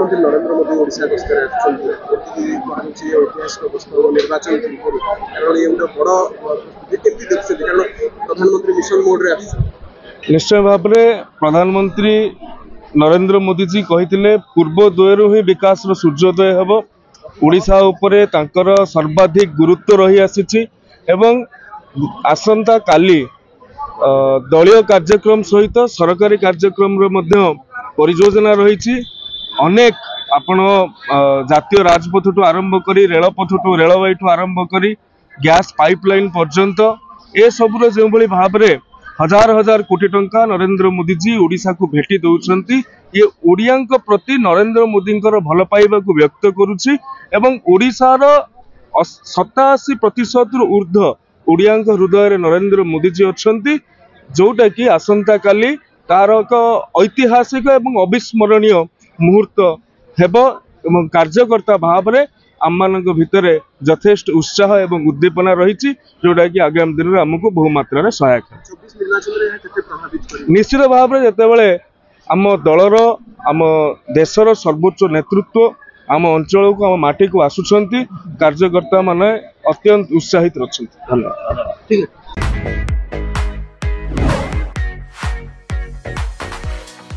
प्रधानमंत्री नरेंद्र मोदी ओडिशा गस्तर ऐतिहासिक गस्त निर्वाचन कारण ये गोटे बड़ केमती देखते कारण प्रधानमंत्री मिशन मोड रे निश्चय भाव में प्रधानमंत्री नरेंद्र मोदी जी कही पूर्वोदय ही विकास सूर्योदय हम ओडिशा उपरे तांकर सर्वाधिक गुरुत्व रही आसी एवं आसंता काली दलीय कार्यक्रम सहित सरकारी कार्यक्रम परियोजना रही अनेक आपण जातीय राजपथ ठू आरंभ करी रेलपथ ठू रेलवाई ठू आरंभ करी गैस पाइपलाइन पर्यंत ए सबुर जो भाव में हजार हजार कोटी टंका नरेंद्र मोदी जी ओडिशा को भेटी दौरान ये ओडिया प्रति नरेंद्र मोदी भल पाइबा को व्यक्त करुच्ची एवं ओडिशार 87% ऊर्ध्व ओडिया हृदय नरेंद्र मोदी जी अच्छा जोटा कि आसंता काली तार एक ऐतिहासिक एवं अविस्मरणीय मुहूर्त हेब एवं कार्यकर्ता भाव में आम मान भितर यथेष्ट उत्साह एवं उद्दीपना रही जोटा कि आगामी दिन में आमको बहु मात्रा सहायक निश्चित भाव में जिते आम दलर आम देशर सर्वोच्च नेतृत्व आम अंचल को आम माटी को आसुंच कार्यकर्ता माने अत्यंत उत्साहित अच्छा। धन्यवाद।